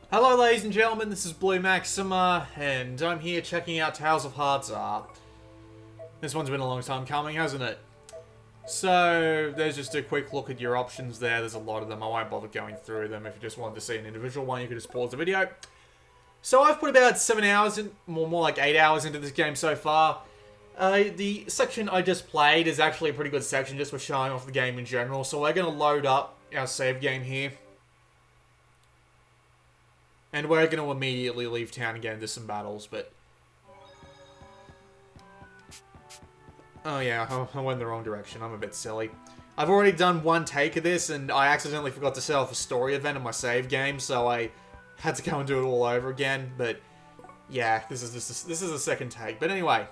Hello ladies and gentlemen, this is Blue Maxima, and I'm here checking out Tales of Hardtsar. This one's been a long time coming, hasn't it? So, there's just a quick look at your options there. There's a lot of them. I won't bother going through them. If you just wanted to see an individual one, you can just pause the video. So I've put about 7 hours, more like 8 hours into this game so far. The section I just played is actually a pretty good section just for showing off the game in general. So we're going to load up our save game here. And we're going to immediately leave town and get into some battles, but... Oh yeah, I went the wrong direction. I'm a bit silly. I've already done one take of this, and I accidentally forgot to set off a story event in my save game, so I had to go and do it all over again, but... Yeah, this is the second take. But anyway,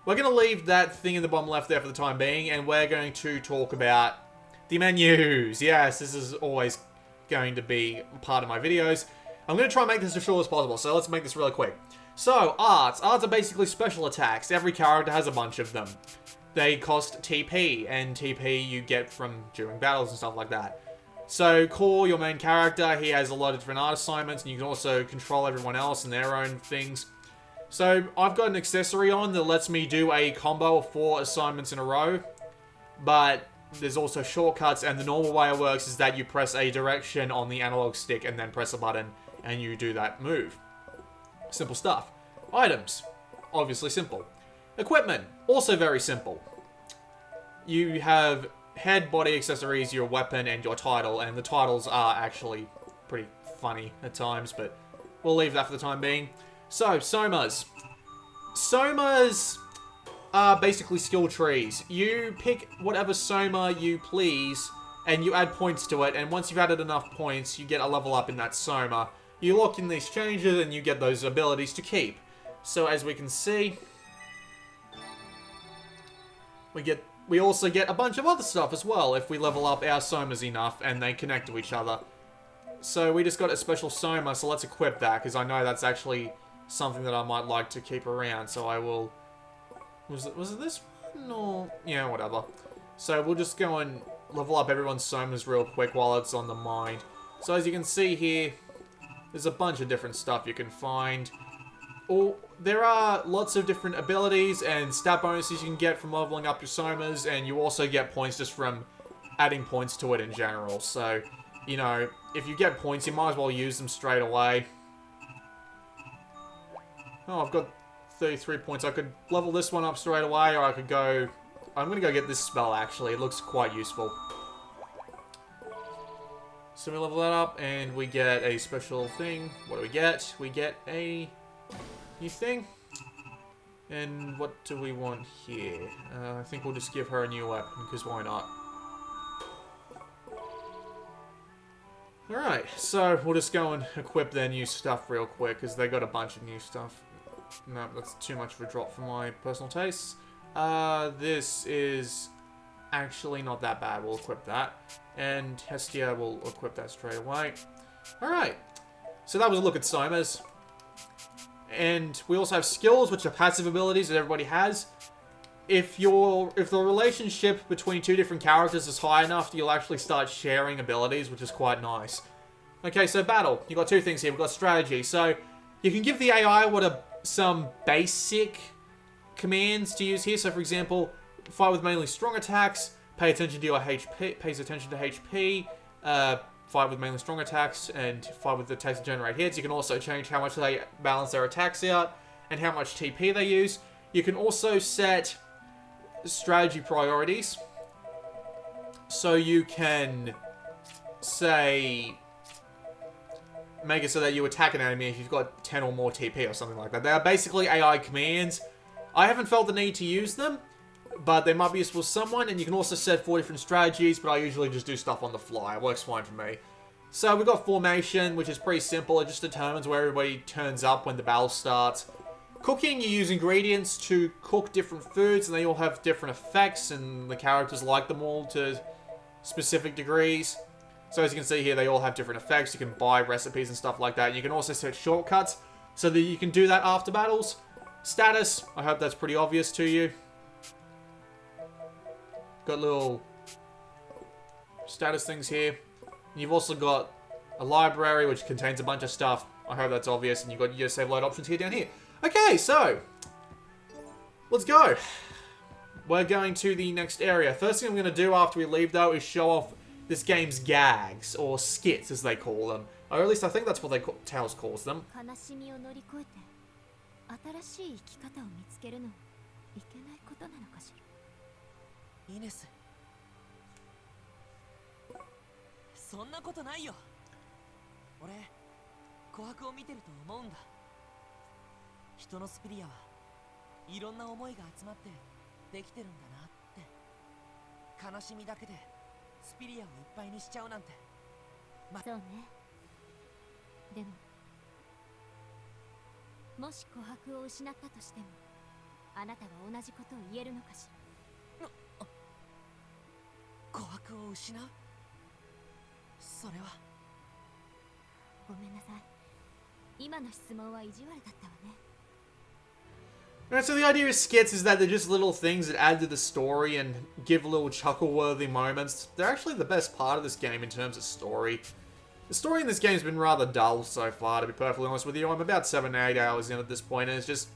we're going to leave that thing in the bottom left there for the time being, and we're going to talk about the menus. Yes, this is always going to be part of my videos. I'm going to try and make this as short as possible, so let's make this really quick. So, arts. Arts are basically special attacks. Every character has a bunch of them. They cost TP, and TP you get from during battles and stuff like that. So, Core, your main character, he has a lot of different art assignments, and you can also control everyone else and their own things. So, I've got an accessory on that lets me do a combo of 4 assignments in a row, but there's also shortcuts, and the normal way it works is that you press a direction on the analog stick and then press a button, and you do that move. Simple stuff. Items. Obviously simple. Equipment. Also very simple. You have head, body, accessories, your weapon, and your title, and the titles are actually pretty funny at times, but we'll leave that for the time being. So, somas. Somas are basically skill trees. You pick whatever soma you please, and you add points to it, and once you've added enough points, you get a level up in that soma. You lock in these changes, and you get those abilities to keep. So, as we can see, we also get a bunch of other stuff as well if we level up our somas enough, and they connect to each other. So, we just got a special soma, so let's equip that, because I know that's actually something that I might like to keep around, so I will... Was it this one? Or... Yeah, whatever. So, we'll just go and level up everyone's somas real quick while it's on the mind. So, as you can see here, there's a bunch of different stuff you can find. There are lots of different abilities and stat bonuses you can get from leveling up your somas, and you also get points just from adding points to it in general. So, you know, if you get points, you might as well use them straight away. Oh, I've got 33 points. I could level this one up straight away, or I could go... I'm going to go get this spell, actually. It looks quite useful. So we level that up, and we get a special thing. What do we get? We get a new thing. And what do we want here? I think we'll just give her a new weapon, because why not? Alright, so we'll just go and equip their new stuff real quick, because they got a bunch of new stuff. No, that's too much of a drop for my personal tastes. This is actually not that bad. We'll equip that. And Hestia will equip that straight away. Alright. So that was a look at somas. And we also have skills, which are passive abilities that everybody has. If the relationship between two different characters is high enough, you'll actually start sharing abilities, which is quite nice. Okay, so battle. You've got two things here. We've got strategy. So you can give the AI some basic commands to use here. So for example, fight with mainly strong attacks, pay attention to your HP, pays attention to HP, fight with mainly strong attacks, and fight with the attacks that generate hits. You can also change how much they balance their attacks out, and how much TP they use. You can also set strategy priorities. So you can, say, make it so that you attack an enemy if you've got 10 or more TP or something like that. They are basically AI commands. I haven't felt the need to use them, but they might be useful to someone, and you can also set 4 different strategies, but I usually just do stuff on the fly. It works fine for me. So we've got formation, which is pretty simple. It just determines where everybody turns up when the battle starts. Cooking, you use ingredients to cook different foods, and they all have different effects, and the characters like them all to specific degrees. So as you can see here, they all have different effects. You can buy recipes and stuff like that. You can also set shortcuts so that you can do that after battles. Status, I hope that's pretty obvious to you. Got little status things here. You've also got a library which contains a bunch of stuff. I hope that's obvious, and you've got your save load options here down here. Okay, so let's go. We're going to the next area. First thing I'm going to do after we leave, though, is show off this game's gags, or skits, as they call them. Or at least I think that's what Tails calls them. Alright, so the idea of skits is that they're just little things that add to the story and give little chuckle-worthy moments. They're actually the best part of this game in terms of story. The story in this game has been rather dull so far, to be perfectly honest with you. I'm about 7 to 8 hours in at this point, and it's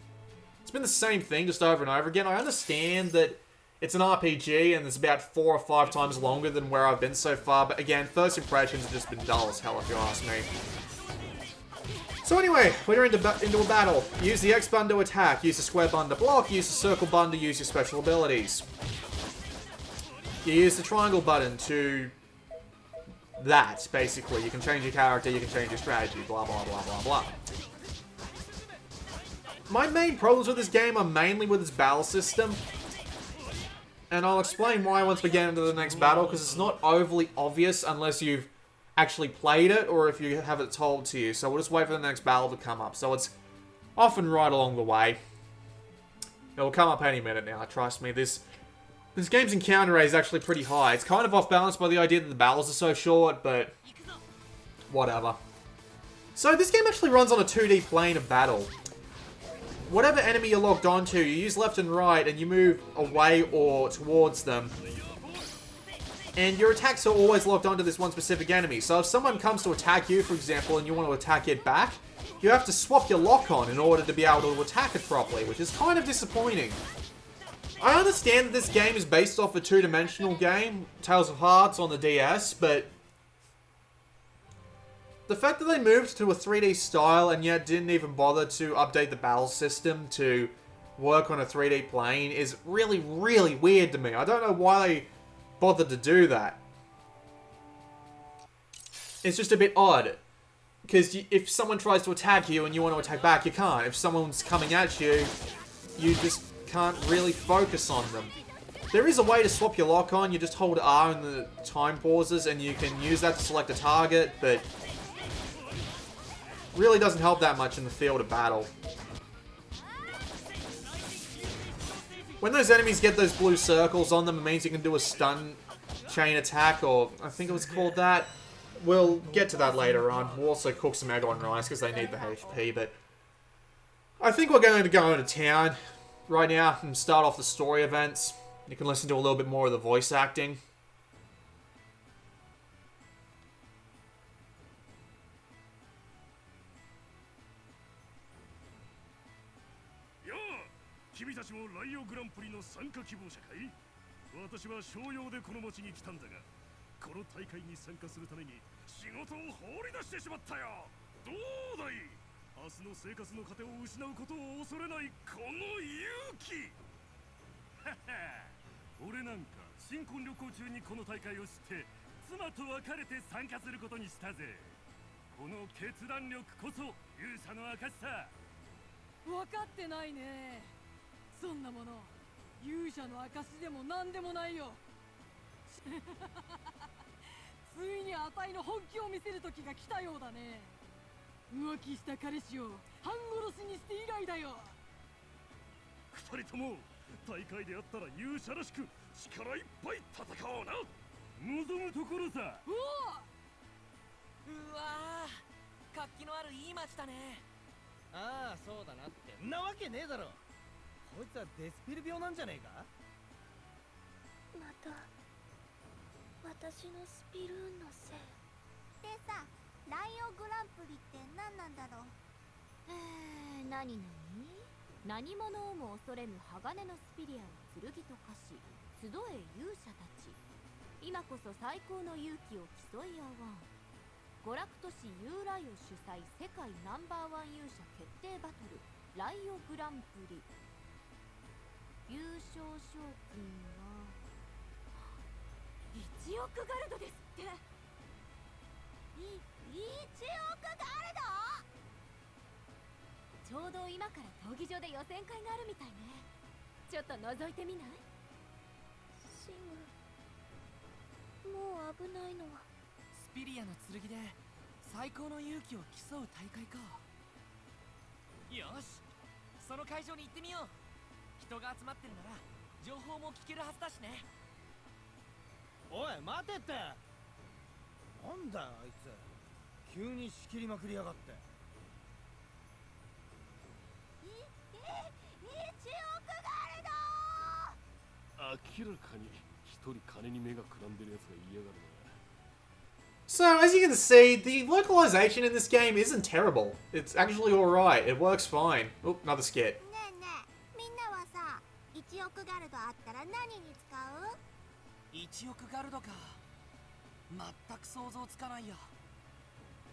been the same thing just over and over again. I understand that it's an RPG, and it's about 4 or 5 times longer than where I've been so far, but again, first impressions have just been dull as hell, if you ask me. So anyway, we're into a battle. Use the X button to attack, use the square button to block, use the circle button to use your special abilities. You use the triangle button to... that, basically. You can change your character, you can change your strategy, blah blah blah blah blah. My main problems with this game are mainly with its battle system. And I'll explain why once we get into the next battle, because it's not overly obvious unless you've actually played it, or if you have it told to you. So we'll just wait for the next battle to come up. So it's often right along the way. It'll come up any minute now, trust me. This game's encounter rate is actually pretty high. It's kind of off balance by the idea that the battles are so short, but whatever. So this game actually runs on a 2D plane of battle. Whatever enemy you're locked onto, you use left and right, and you move away or towards them. And your attacks are always locked onto this one specific enemy. So if someone comes to attack you, for example, and you want to attack it back, you have to swap your lock on in order to be able to attack it properly, which is kind of disappointing. I understand that this game is based off a two-dimensional game, Tales of Hearts on the DS, but the fact that they moved to a 3D style and yet didn't even bother to update the battle system to work on a 3D plane is really, really weird to me. I don't know why they bothered to do that. It's just a bit odd. Because if someone tries to attack you and you want to attack back, you can't. If someone's coming at you, you just can't really focus on them. There is a way to swap your lock on. You just hold R in the time pauses and you can use that to select a target, but really doesn't help that much in the field of battle. When those enemies get those blue circles on them, it means you can do a stun chain attack, or I think it was called that. We'll get to that later on. We'll also cook some egg on rice because they need the HP, but I think we're going to go into town right now and start off the story events. You can listen to a little bit more of the voice acting. ライオグランプリって何なんだろう。何何者をも恐れぬ鋼のスピリアを剣と化し集え勇者たち。今こそ最高の勇気を競い合わん。娯楽都市ユーライオ主催世界ナンバーワン勇者決定バトルライオグランプリ。優勝賞金は1億ガルドですって。1億ガルド。ちょうど今から闘技場で予選会があるみたいね。ちょっと覗いてみない？シング、もう危ないのは。スピリアの剣で最高の勇気を競う大会か。よし、その会場に行ってみよう。人が集まってるなら情報も聞けるはずだしね。おい待てって。なんだよあいつ、急に仕切りまくりやがって。1億ガルド。明らかに一人金に目がくらんでるやつが嫌がるな。So, as you can see, the localization in this game isn't terrible. It's actually alright. It works fine. Oh, another skit. ねえねえ、みんなはさ、1億ガルドあったら何に使う？1億ガルドか。全く想像つかないや。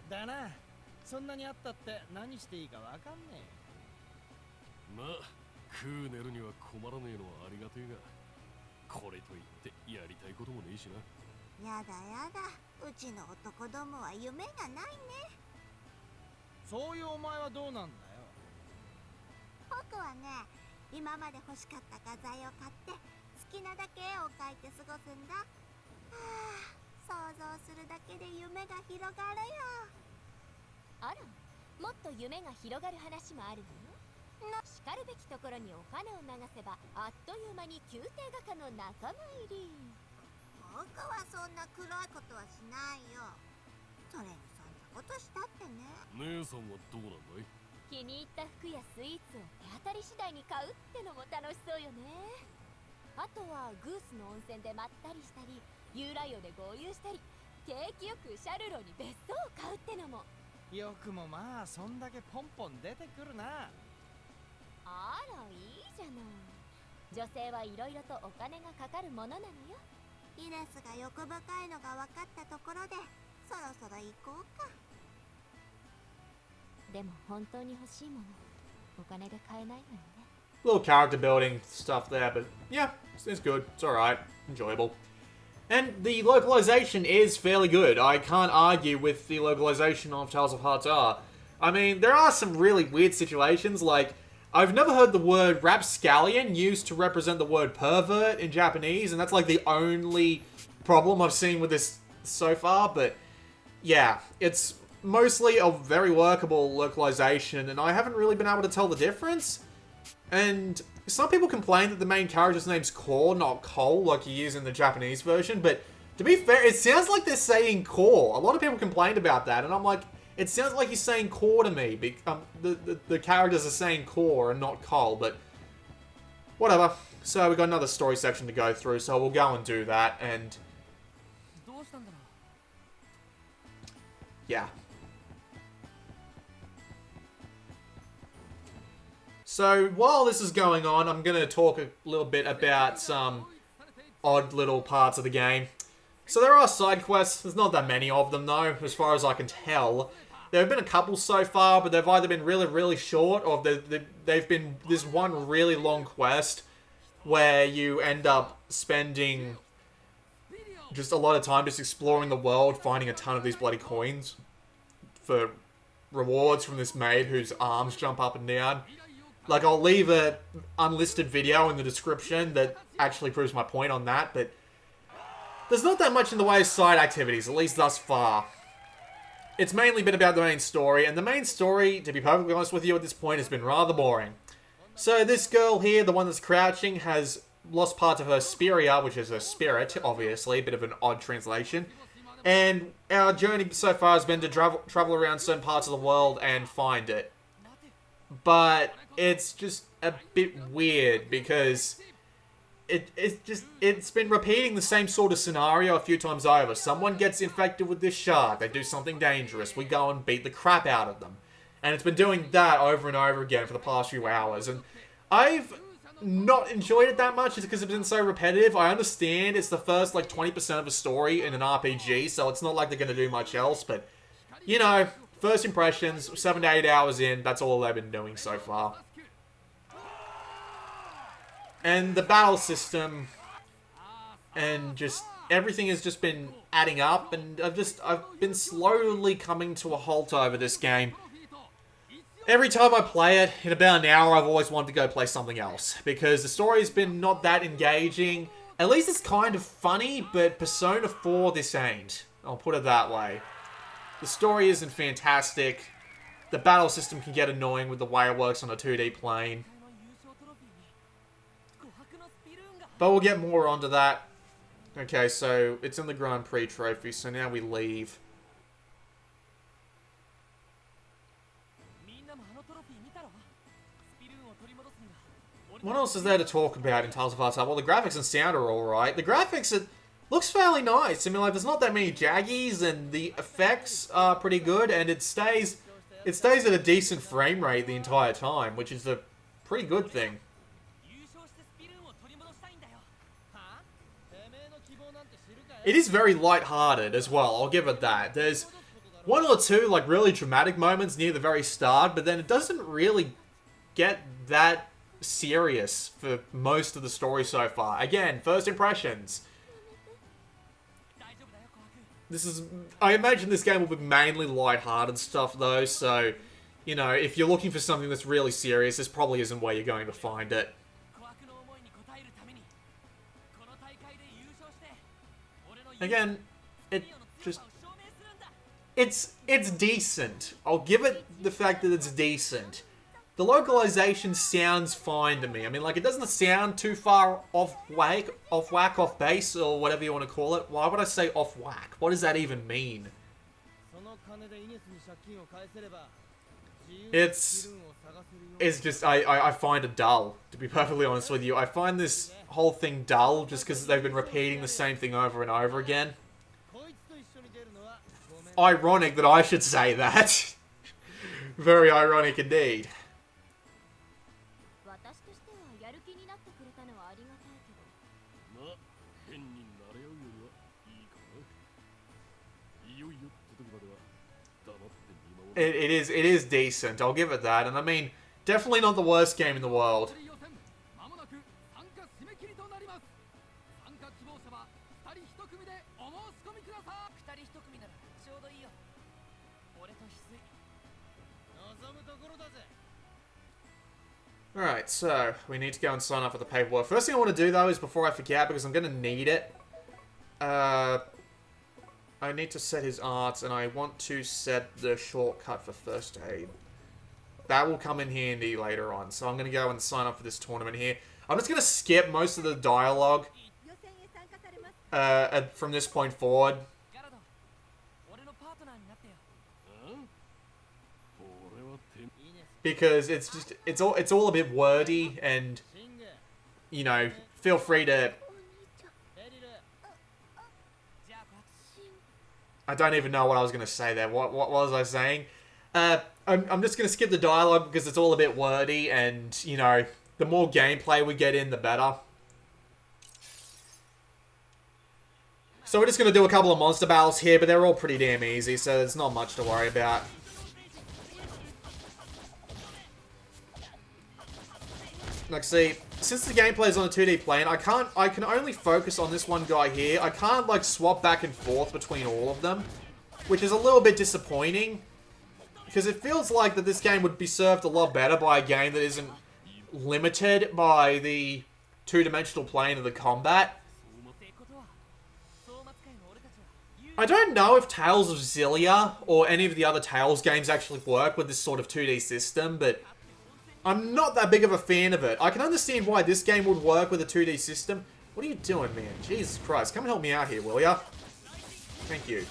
だな、そんなにあったって何していいかわかんねえ。まあ、食う寝るには困らねえのはありがてえが、これといってやりたいこともねえしな。やだやだ、うちの男どもは夢がないね。そういうお前はどうなんだよ。僕はね、今まで欲しかった画材を買って好きなだけ絵を描いて過ごすんだ。想像するだけで夢が広がるよ。あら、もっと夢が広がる話もあるのよ。しかるべきところにお金を流せばあっという間に宮廷画家の仲間入り。僕はそんな黒いことはしないよ。それにそんなことしたってね。姉さんはどうなんだい？気に入った服やスイーツを手当たり次第に買うってのも楽しそうよね。あとはグースの温泉でまったりしたり、ユーライオで合流したり、景気よくシャルロに別荘を買うってのも。よくもまあそんだけポンポン出てくるな。あら、いいじゃない。女性はいろいろとお金がかかるものなのよ。イネスが欲深いのが分かったところでそろそろ行こうか。でも本当に欲しいもの、お金で買えないのよね。Little character building stuff there, but yeah, it's good. It's alright. Enjoyable. And the localization is fairly good. I can't argue with the localization of Tales of Hearts R. I mean, there are some really weird situations, like, I've never heard the word rapscallion used to represent the word pervert in Japanese, and that's like the only problem I've seen with this so far, but yeah, it's mostly a very workable localization, and I haven't really been able to tell the difference. And some people complain that the main character's name's Core, not Cole, like he is in the Japanese version, but to be fair, it sounds like they're saying Core. A lot of people complained about that, and I'm like, it sounds like he's saying Core to me. The characters are saying Core and not Cole, but whatever. So we've got another story section to go through, so we'll go and do that, and yeah. So while this is going on, I'm going to talk a little bit about some odd little parts of the game. So there are side quests. There's not that many of them, though, as far as I can tell. There have been a couple so far, but they've either been really, really short, or they've been this one really long quest where you end up spending just a lot of time just exploring the world, finding a ton of these bloody coins for rewards from this maid whose arms jump up and down. Like, I'll leave a unlisted video in the description that actually proves my point on that, but there's not that much in the way of side activities, at least thus far. It's mainly been about the main story, and the main story, to be perfectly honest with you at this point, has been rather boring. So this girl here, the one that's crouching, has lost part of her spiria, which is a spirit, obviously, a bit of an odd translation. And our journey so far has been to travel around certain parts of the world and find it. But it's just a bit weird because it's been repeating the same sort of scenario a few times over. Someone gets infected with this shard, they do something dangerous, we go and beat the crap out of them. And it's been doing that over and over again for the past few hours, and I've not enjoyed it that much just because it's been so repetitive. I understand it's the first, like, 20% of a story in an RPG, so it's not like they're going to do much else, but, you know, first impressions, 7 to 8 hours in, that's all they've been doing so far. And the battle system, and just, everything has just been adding up, and I've been slowly coming to a halt over this game. Every time I play it, in about an hour, I've always wanted to go play something else. Because the story's been not that engaging. At least it's kind of funny, but Persona 4, this ain't. I'll put it that way. The story isn't fantastic. The battle system can get annoying with the way it works on a 2D plane. But we'll get more onto that. Okay, so it's in the Grand Prix trophy, so now we leave. What else is there to talk about in Tales of Vita? Well, the graphics and sound are alright. The graphics, it looks fairly nice. I mean, like, there's not that many jaggies, and the effects are pretty good, and it stays at a decent frame rate the entire time, which is a pretty good thing. It is very light-hearted as well, I'll give it that. There's one or two, like, really dramatic moments near the very start, but then it doesn't really get that serious for most of the story so far. Again, first impressions. I imagine this game will be mainly light-hearted stuff though, so, you know, if you're looking for something that's really serious, this probably isn't where you're going to find it. Again, it's decent. I'll give it the fact that it's decent. The localization sounds fine to me. I mean, like, it doesn't sound too far off base, or whatever you want to call it. Why would I say off whack? What does that even mean? It's just, I find it dull, to be perfectly honest with you. I find this whole thing dull just because they've been repeating the same thing over and over again. Ironic that I should say that. Very ironic indeed. It is decent, I'll give it that, and I mean, definitely not the worst game in the world. Alright, so, we need to go and sign up for the paperwork. First thing I want to do, though, is before I forget, because I'm going to need it, I need to set his arts, and I want to set the shortcut for first aid. That will come in handy later on, so I'm going to go and sign up for this tournament here. I'm just going to skip most of the dialogue from this point forward. Because it's all a bit wordy, and, you know, feel free to... I don't even know what I was going to say there. What was I saying? I'm just going to skip the dialogue because it's all a bit wordy, and, you know, the more gameplay we get in, the better. So we're just going to do a couple of monster battles here, but they're all pretty damn easy, so there's not much to worry about. Like, see, since the gameplay is on a 2D plane, I can only focus on this one guy here. I can't, like, swap back and forth between all of them, which is a little bit disappointing, because it feels like that this game would be served a lot better by a game that isn't limited by the two-dimensional plane of the combat. I don't know if Tales of Xillia or any of the other Tales games actually work with this sort of 2D system, but I'm not that big of a fan of it. I can understand why this game would work with a 2D system. What are you doing, man? Jesus Christ. Come and help me out here, will ya? Thank you.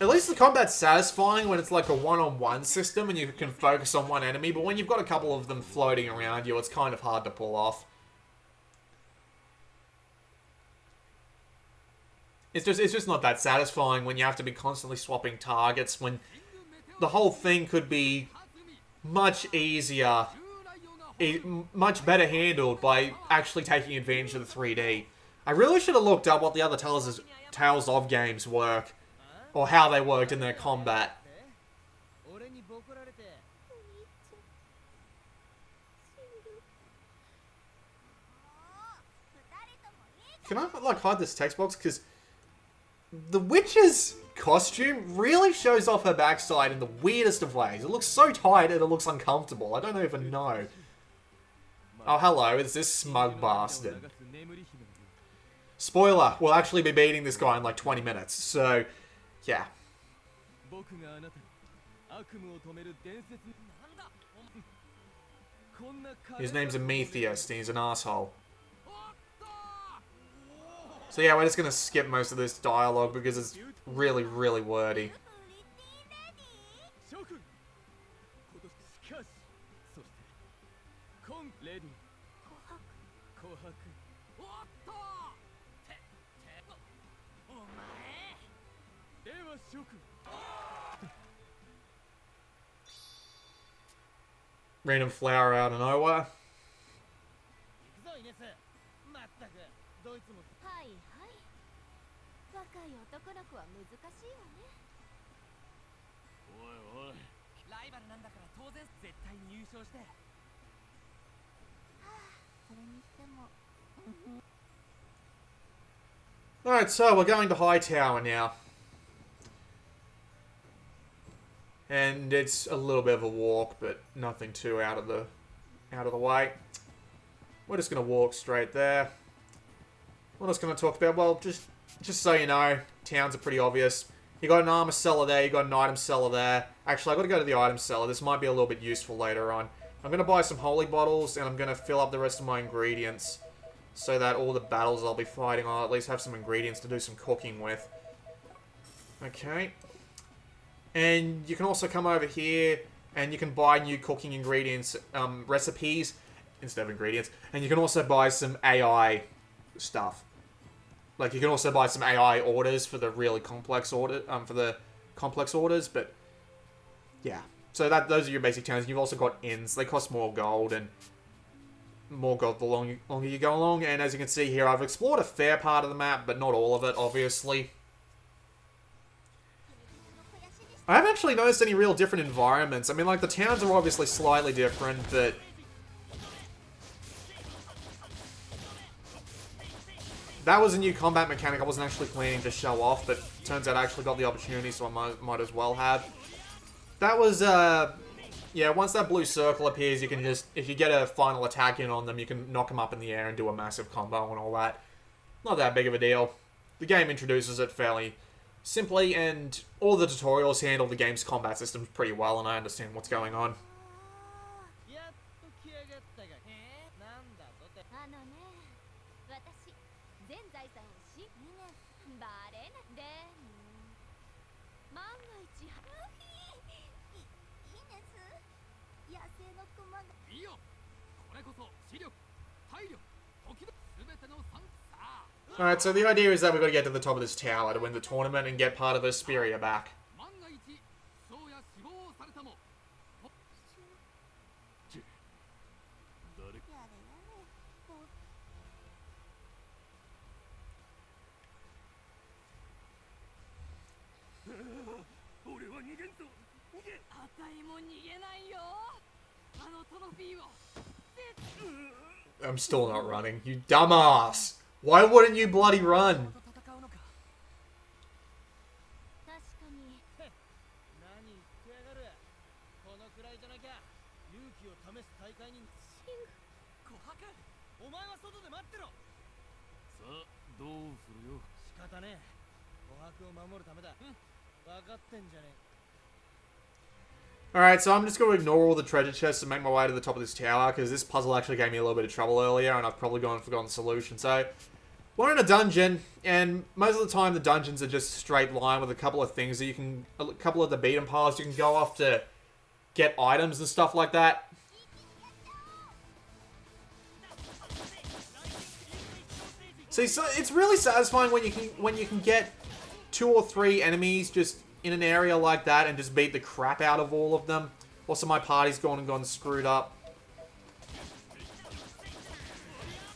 At least the combat's satisfying when it's like a one-on-one system and you can focus on one enemy, but when you've got a couple of them floating around you, it's kind of hard to pull off. It's just not that satisfying when you have to be constantly swapping targets, when the whole thing could be much easier, much better handled by actually taking advantage of the 3D. I really should have looked up what the other Tales of games work, or how they worked in their combat. Can I, like, hide this text box? Because the witch's costume really shows off her backside in the weirdest of ways. It looks so tight and it looks uncomfortable. I don't even know. Oh, hello. It's this smug bastard. Spoiler, we'll actually be beating this guy in like 20 minutes. So, yeah. His name's Amethyst and he's an asshole. So yeah, we're just going to skip most of this dialogue because it's really, really wordy. Random flower out of nowhere. はいはい若い男の子は難しいわねおいおいライバルなんだから当然絶対に優勝してそれにしても Alright, so we're going to Hightower now. And it's a little bit of a walk, but nothing too out of the way. We're just going to walk straight there. What else can I talk about? Well, just so you know, towns are pretty obvious. You got an armor seller there, you got an item seller there. Actually, I got to go to the item seller. This might be a little bit useful later on. I'm going to buy some holy bottles, and I'm going to fill up the rest of my ingredients, so that all the battles I'll be fighting, I'll at least have some ingredients to do some cooking with. Okay. And you can also come over here, and you can buy new cooking ingredients, recipes, instead of ingredients. And you can also buy some AI stuff. Like, you can also buy some AI orders for the really complex orders, but yeah. So those are your basic towns. You've also got inns. They cost more gold, and more gold the longer you go along. And as you can see here, I've explored a fair part of the map, but not all of it, obviously. I haven't actually noticed any real different environments. I mean, like, the towns are obviously slightly different, but that was a new combat mechanic I wasn't actually planning to show off, but turns out I actually got the opportunity, so I might as well have. That was, yeah, once that blue circle appears, you can just, if you get a final attack in on them, you can knock them up in the air and do a massive combo and all that. Not that big of a deal. The game introduces it fairly simply, and all the tutorials handle the game's combat systems pretty well, and I understand what's going on. あのね私全財産をしバレなで万が一ヒネス野生のクマがいいよこれこそ視力体力時々全ての3さ Alright, so the idea is that we've got to get to the top of this tower to win the tournament and get part of Vesperia back. 万が一そうや死亡されたも誰やれやれこう俺は逃げんぞ逃げあたいも逃げないよあのトロフィーを I'm still not running. You dumbass! Why wouldn't you bloody run? 戦うのか確かに何言ってやがるこのくらいじゃなきゃ勇気を試す大会にシン琥珀お前は外で待ってろさあどうするよ仕方ねえ琥珀を守るためだ分かってんじゃねえ Alright, so I'm just going to ignore all the treasure chests and make my way to the top of this tower, because this puzzle actually gave me a little bit of trouble earlier, and I've probably gone and forgotten the solution. So, We're in a dungeon, and most of the time the dungeons are just a straight line with a couple of things that you can... A couple of the beat-em paths you can go off to get items and stuff like that. See, so it's really satisfying when you can get 2 or 3 enemies just in an area like that and just beat the crap out of all of them. Also, my party's gone screwed up.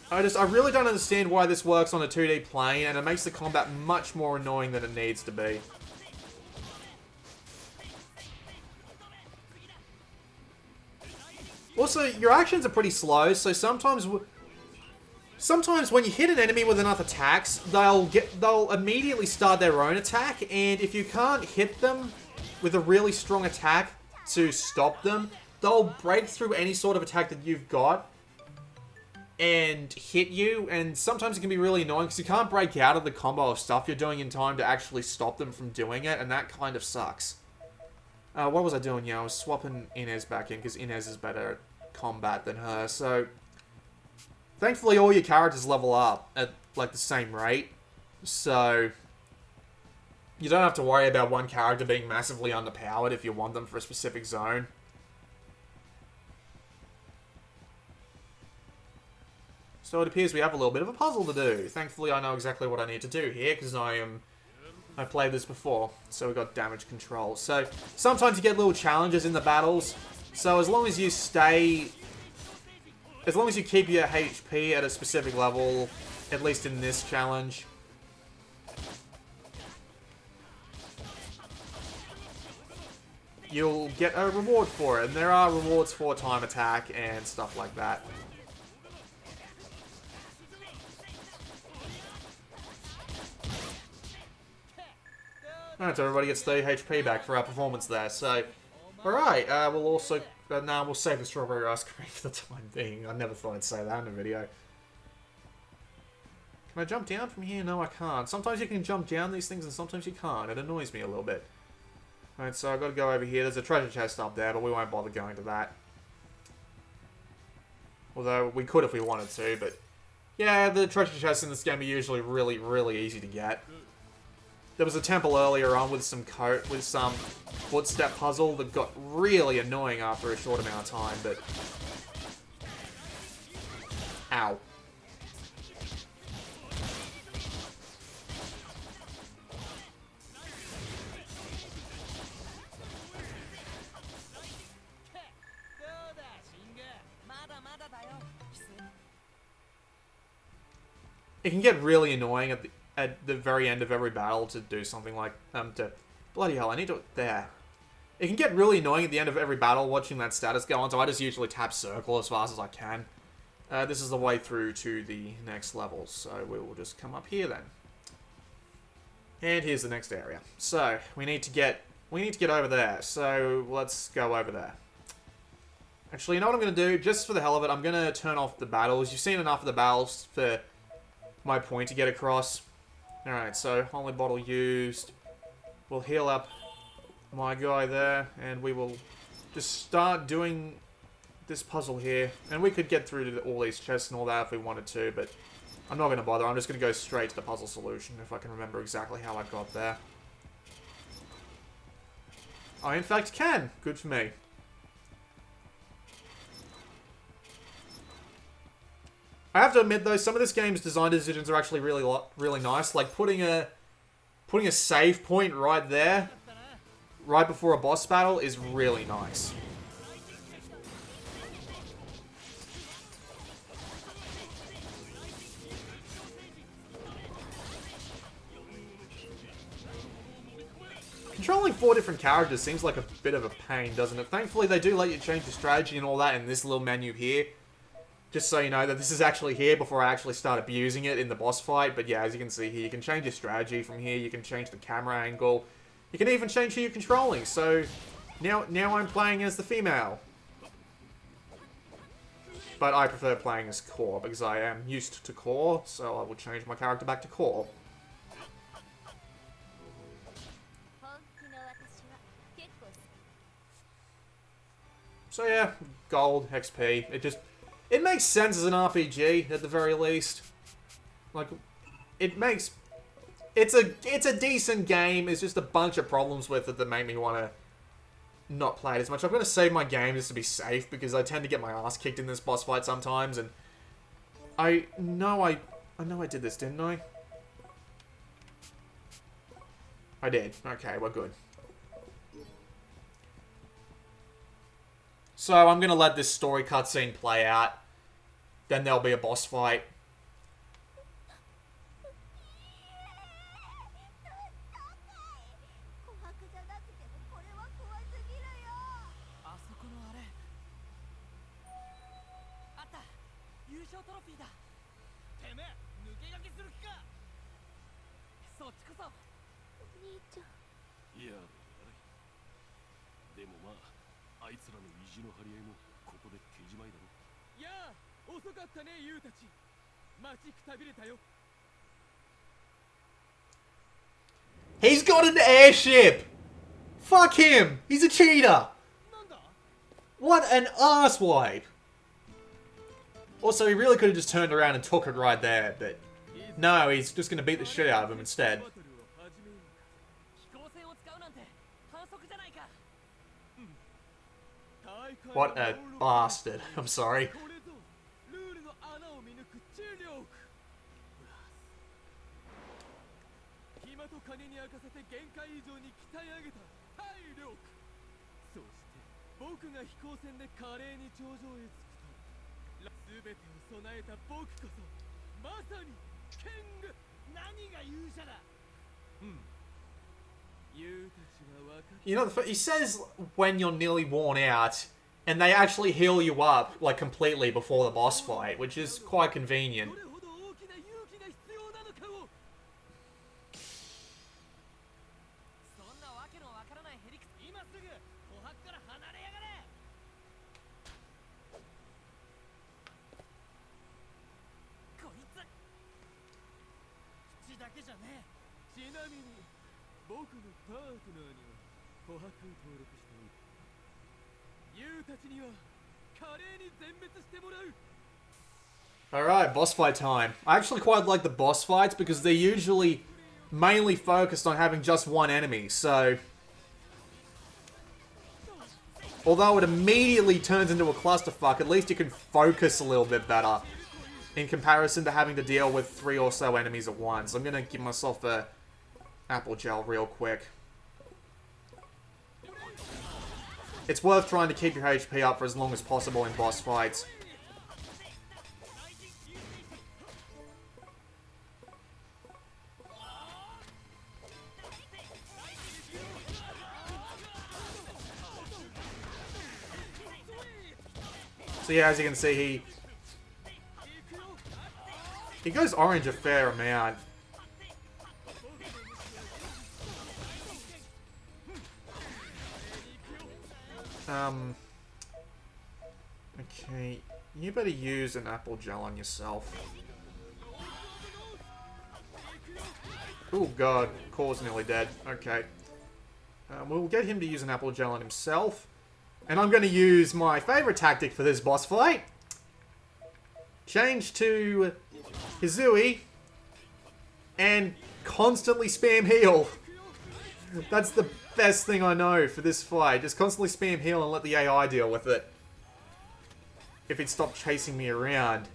I really don't understand why this works on a 2D plane, and it makes the combat much more annoying than it needs to be. Also, your actions are pretty slow, so sometimes when you hit an enemy with enough attacks, they'll immediately start their own attack, and if you can't hit them with a really strong attack to stop them, they'll break through any sort of attack that you've got and hit you, and sometimes it can be really annoying because you can't break out of the combo of stuff you're doing in time to actually stop them from doing it, and that kind of sucks. What was I doing? Yeah, I was swapping Inez back in because Inez is better at combat than her, so... Thankfully, all your characters level up at, like, the same rate, so... You don't have to worry about one character being massively underpowered if you want them for a specific zone. So it appears we have a little bit of a puzzle to do. Thankfully, I know exactly what I need to do here, because I played this before, so we got damage control. So, sometimes you get little challenges in the battles, so as long as you keep your HP at a specific level, at least in this challenge, you'll get a reward for it. And there are rewards for time attack and stuff like that. Alright, so everybody gets 30 HP back for our performance there, so... Alright, we'll also... now we'll save the strawberry ice cream for the time being. I never thought I'd say that in a video. Can I jump down from here? No, I can't. Sometimes you can jump down these things and sometimes you can't. It annoys me a little bit. Alright, so I've got to go over here. There's a treasure chest up there, but we won't bother going to that. Although, we could if we wanted to, but... Yeah, the treasure chests in this game are usually really, really easy to get. There was a temple earlier on with some footstep puzzle that got really annoying after a short amount of time, but... Ow. It can get really annoying at the very end of every battle to do something like, bloody hell, I need to, there. It can get really annoying at the end of every battle watching that status go on, so I just usually tap circle as fast as I can. This is the way through to the next level, so we will just come up here then. And here's the next area. So, we need to get over there, so let's go over there. Actually, you know what I'm going to do? Just for the hell of it, I'm going to turn off the battles. You've seen enough of the battles for my point to get across. Alright, so holy bottle used. We'll heal up my guy there, and we will just start doing this puzzle here. And we could get through to all these chests and all that if we wanted to, but I'm not going to bother. I'm just going to go straight to the puzzle solution if I can remember exactly how I got there. I, in fact, can. Good for me. I have to admit, though, some of this game's design decisions are actually really nice. Like, putting a save point right there, right before a boss battle, is really nice. Controlling 4 different characters seems like a bit of a pain, doesn't it? Thankfully, they do let you change your strategy and all that in this little menu here. Just so you know that this is actually here before I actually start abusing it in the boss fight. But yeah, as you can see here, you can change your strategy from here. You can change the camera angle. You can even change who you're controlling. So now I'm playing as the female. But I prefer playing as Core because I am used to Core. So I will change my character back to Core. So yeah, gold, XP. It makes sense as an RPG, at the very least. Like, it makes... It's a decent game. It's just a bunch of problems with it that make me want to not play it as much. I'm going to save my game just to be safe, because I tend to get my ass kicked in this boss fight sometimes, and I know I did this, didn't I? I did. Okay, we're good. So I'm going to let this story cutscene play out. Then there'll be a boss fight. 琥珀じゃなくてもこれは怖すぎるよ。あそこのあれあった、優勝トロフィーだ。てめえ抜け駆けする気か。そっちこそ。兄ちゃん。いややれ。でもまあ、あいつらの意地の張り合いもここで手じまいだろ。いやあ、遅かったね、ユウたち。待ちくたびれたよ。 He's got an airship! Fuck him! He's a cheater! なんだ。 What an asswipe! Also, he really could have just turned around and took it right there, but no, he's just gonna beat the shit out of him instead. 飛行船を使うなんて反則じゃないか。 What a bastard. I'm sorry. これぞルールの穴を見抜く知力。暇と金に明かせて限界以上に鍛え上げた体力。そして僕が飛行船で華麗に頂上へ着くと、全てを備えた僕こそまさにキング。何が勇者だ。ユウたちは分かっ You know, he says when you're nearly worn out, and they actually heal you up, like, completely before the boss fight, which is quite convenient. どれほど大きな勇気が必要なのかを。そんなわけのわからないヘリクツ。今すぐ琥珀から離れやがれ。こいつ。口だけじゃねちなみに僕のパートナーには琥珀を登録しておいた。ユウたちには華麗に全滅してもらう。 Alright, boss fight time. I actually quite like the boss fights because they're usually mainly focused on having just one enemy, so... Although it immediately turns into a clusterfuck, at least you can focus a little bit better in comparison to having to deal with 3 or so enemies at once. I'm gonna give myself a apple gel real quick. It's worth trying to keep your HP up for as long as possible in boss fights. So yeah, as you can see, he goes orange a fair amount. Okay, you better use an apple gel on yourself. Oh god, Core's nearly dead. Okay. We'll get him to use an apple gel on himself. And I'm going to use my favourite tactic for this boss fight. Change to Hizui. And constantly spam heal. That's the best thing I know for this fight. Just constantly spam heal and let the AI deal with it. If it stopped chasing me around.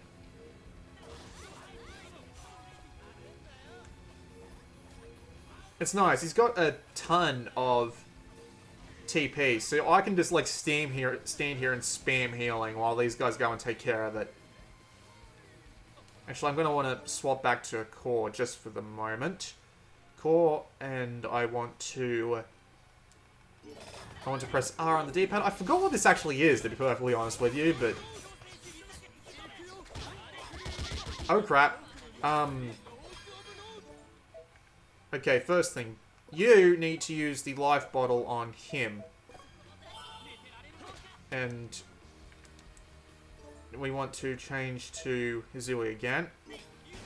It's nice. He's got a ton of TP, so I can just like stand here and spam healing while these guys go and take care of it. Actually, I'm going to want to swap back to Core just for the moment. Core, and I want to press R on the D-pad. I forgot what this actually is, to be perfectly honest with you, but... Oh crap. Okay, first thing. You need to use the life bottle on him. And we want to change to Hizui again.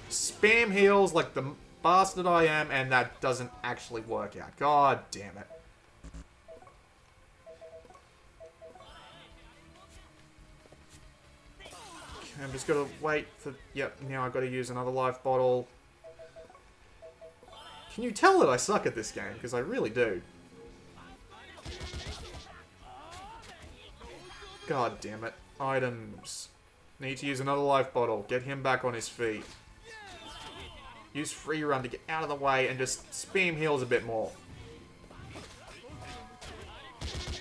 Spam heals like the bastard I am, and that doesn't actually work out. God damn it. Okay, I'm just gonna wait for... Yep, now I've got to use another life bottle. Can you tell that I suck at this game? Because I really do. God damn it. Items. Need to use another life bottle. Get him back on his feet. Use free run to get out of the way and just spam heals a bit more.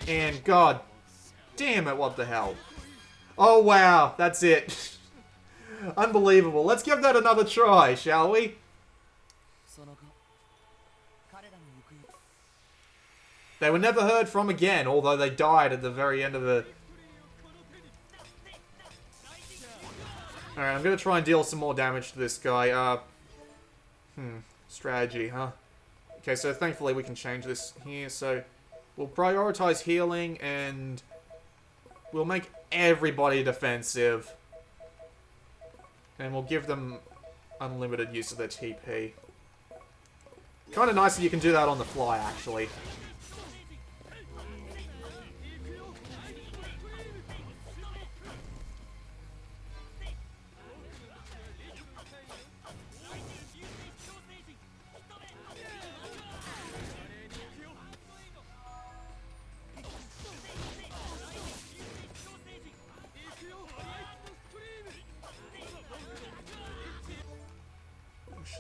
And god damn it, what the hell. Oh wow, that's it. Unbelievable. Let's give that another try, shall we? They were never heard from again, although they died at the very end of the... Alright, I'm gonna try and deal some more damage to this guy. Strategy, huh? Okay, so thankfully we can change this here. So we'll prioritize healing and we'll make everybody defensive. And we'll give them unlimited use of their TP. Kind of nice that you can do that on the fly, actually.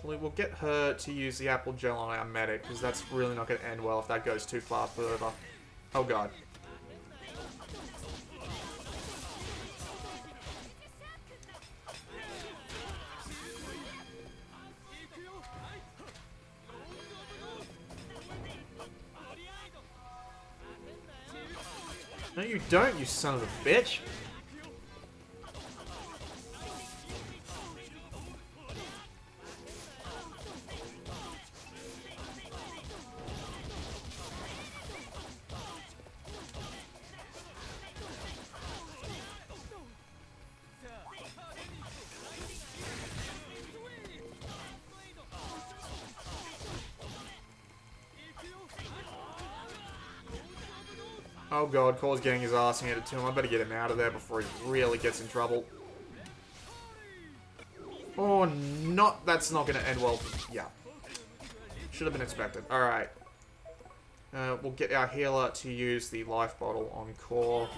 We'll get her to use the apple gel on our medic, because that's really not going to end well if that goes too far further. Oh god. No you don't, you son of a bitch! Oh god, Core's getting his ass handed to him. I better get him out of there before he really gets in trouble. Oh, not. That's not going to end well. Yeah. Should have been expected. Alright. We'll get our healer to use the life bottle on Core.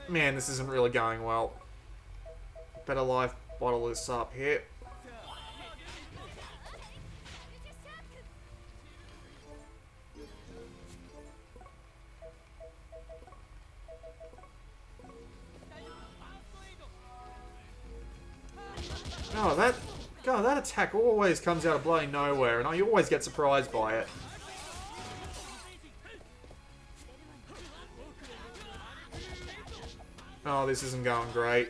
Man, this isn't really going well. Better life bottle this up here. Oh, that attack always comes out of bloody nowhere, and I always get surprised by it. Oh, this isn't going great.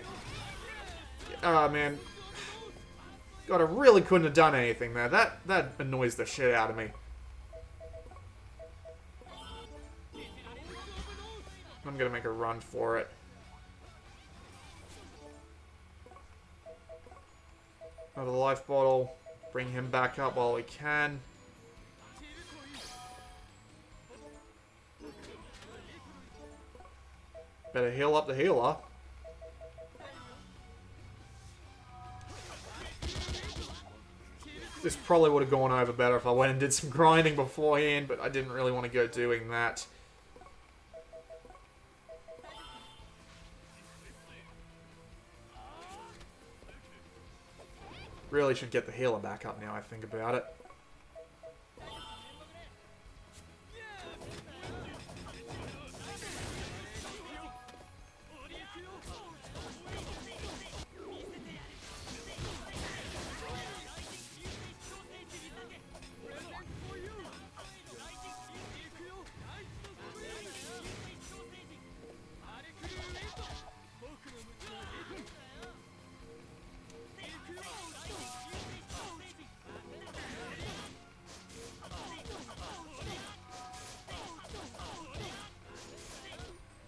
Oh, man. God, I really couldn't have done anything there. That annoys the shit out of me. I'm gonna make a run for it. Another life bottle. Bring him back up while we can. Better heal up the healer. This probably would have gone over better if I went and did some grinding beforehand, but I didn't really want to go doing that. Really should get the healer back up now I think about it.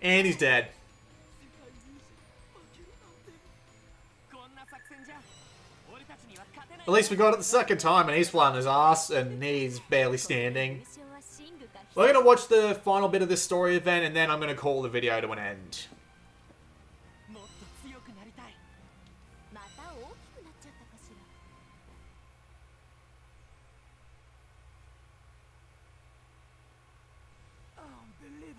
And he's dead. At least we got it the second time and he's flying his ass and he's barely standing. We're gonna watch the final bit of this story event, and then I'm gonna call the video to an end. もっと強くなりたい。また大きくなっちゃったかしら。Unbelievable。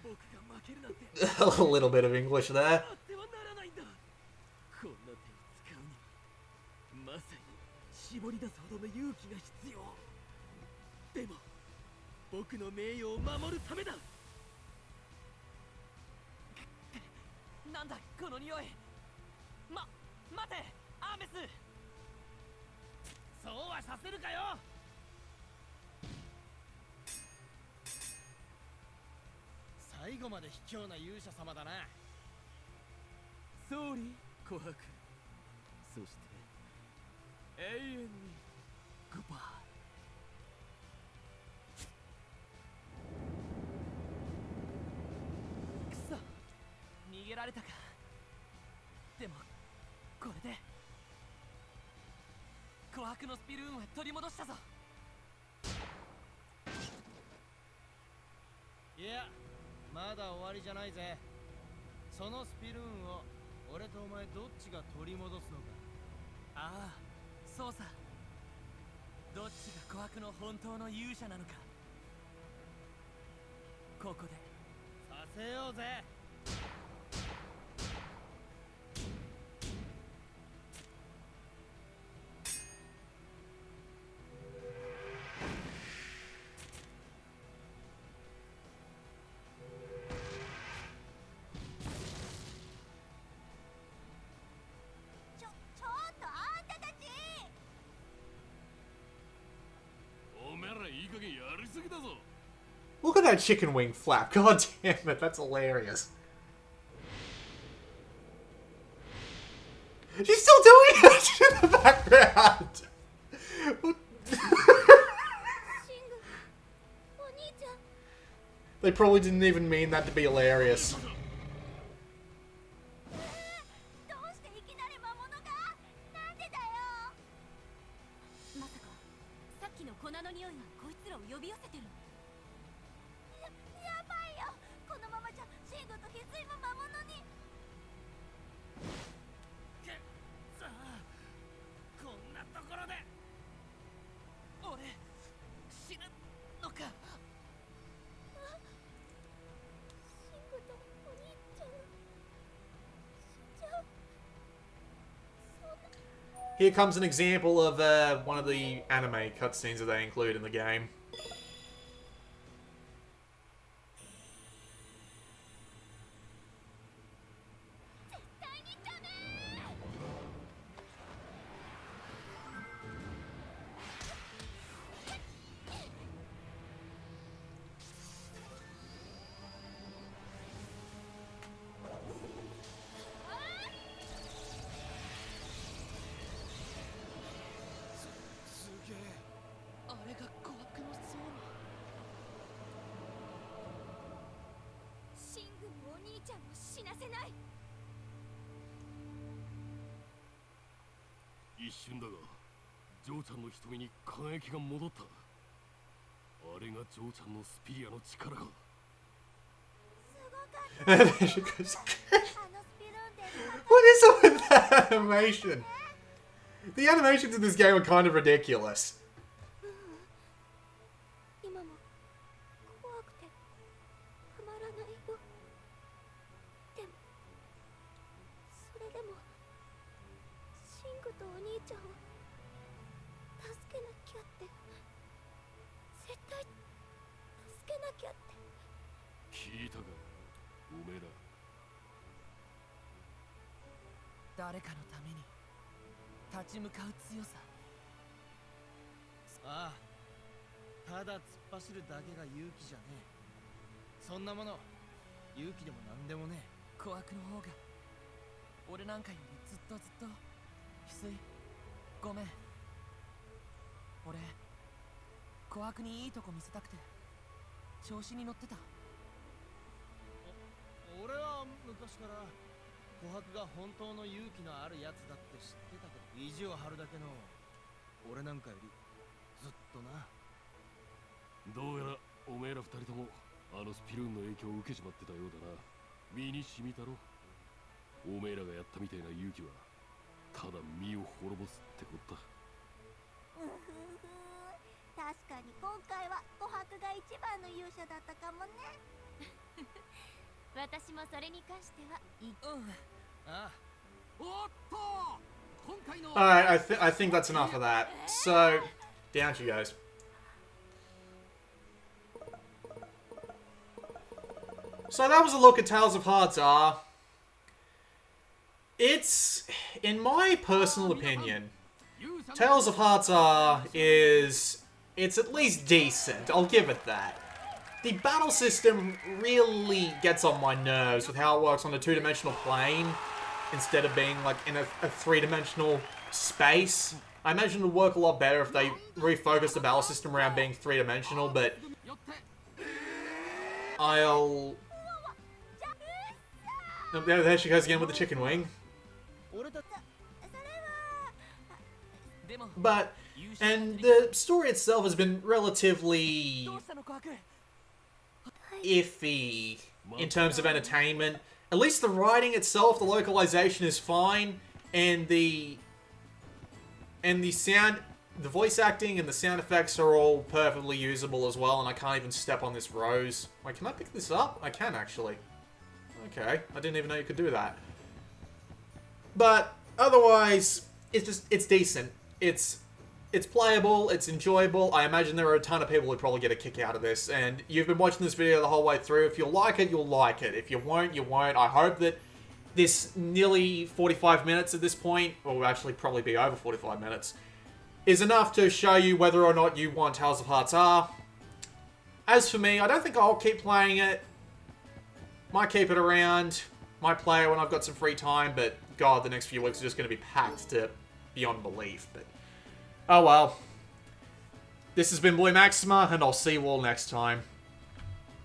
僕が負けるなんて。A little bit of English there. あってはならないんだ。こんな手を使うにはまさに絞り出すほどの勇気が必要。でも僕の名誉を守るためだ。なんだこの匂い。待てアーメス。そうはさせるかよ。最後まで卑怯な勇者様だな。総理琥珀、そして永遠にグッバイ。くそ、逃げられたか。でもこれで琥珀のスピルーンは取り戻したぞ。いや、まだ終わりじゃないぜ。そのスピルーンを俺とお前どっちが取り戻すのか。ああ、そうさ。どっちが琥珀の本当の勇者なのか。ここでさせようぜ。ちょっとあんたたち。おめえらいい加減やりすぎだぞ。 Look at that chicken wing flap. God damn it, that's hilarious. She's still doing it in the background. シング、お兄ちゃん。 They probably didn't even mean that to be hilarious. どうしていきなり魔物が。なんでだよ。まさかさっきの粉の匂いがこいつらを呼び寄せてる。やばいよ。このままじゃシングと翡翠も魔物に。さあ、こんなところで。俺死ぬのか。シングとお兄ちゃんが死んじゃう。そんな。 Here comes an example of one of the anime cutscenes that they include in the game. 絶対にダメ。すげえ。あれが琥珀の層。シングもお兄ちゃんも死なせない。一瞬だがジョーちゃんの瞳に輝きが戻った。あれがジョーちゃんのスピリアの力か。すごかった。 There she goes. あのスピルーンで。 What is up with that animation? The animations in this game are kind of ridiculous. 今も怖くてたまらないよ。でもそれでもシングとお兄ちゃんを助けなきゃって。絶対助けなきゃって。聞いたかおめえら。誰かのために立ち向かう強さ。ああ、ただ突っ走るだけが勇気じゃねえ。そんなもの勇気でもなんでもねえ。琥珀の方が俺なんかよりずっと翡翠ごめん。俺琥珀にいいとこ見せたくて調子に乗ってた。俺は昔から琥珀が本当の勇気のあるやつだって知ってたけど、意地を張るだけの俺なんかよりずっとな。どうやらおめえら二人ともあのスピルーンの影響を受けちまってたようだな。身に染みたろ。おめえらがやったみたいな勇気はただ身を滅ぼすってこった。うふふ、確かに今回は琥珀が一番の勇者だったかもね。私もそれに関してはいい。ああ。おっと、今回の Alright, I think that's enough of that. So, down she goes. So that was a look at Tales of Hearts R. It's, in my personal opinion, Tales of Hearts R is... it's at least decent, I'll give it that. The battle system really gets on my nerves with how it works on a two-dimensional plane instead of being like in a three-dimensional space. I imagine it would work a lot better if they refocused the battle system around being three-dimensional, but I'll... Oh, there she goes again with the chicken wing. But, and the story itself has been relatively iffy in terms of entertainment. At least the writing itself, the localization is fine, and the sound, the voice acting and the sound effects are all perfectly usable as well, and I can't even step on this rose. Wait, can I pick this up? I can actually. Okay, I didn't even know you could do that. But otherwise, it's decent. It's playable, it's enjoyable. I imagine there are a ton of people who probably get a kick out of this, and you've been watching this video the whole way through. If you like it, you'll like it. If you won't, you won't. I hope that this nearly 45 minutes at this point, or will actually probably be over 45 minutes, is enough to show you whether or not you want Tales of Hearts R. As for me, I don't think I'll keep playing it. Might keep it around. Might play it when I've got some free time, but God, the next few weeks are just going to be packed to beyond belief. But oh well. This has been Boy Maxima, and I'll see you all next time.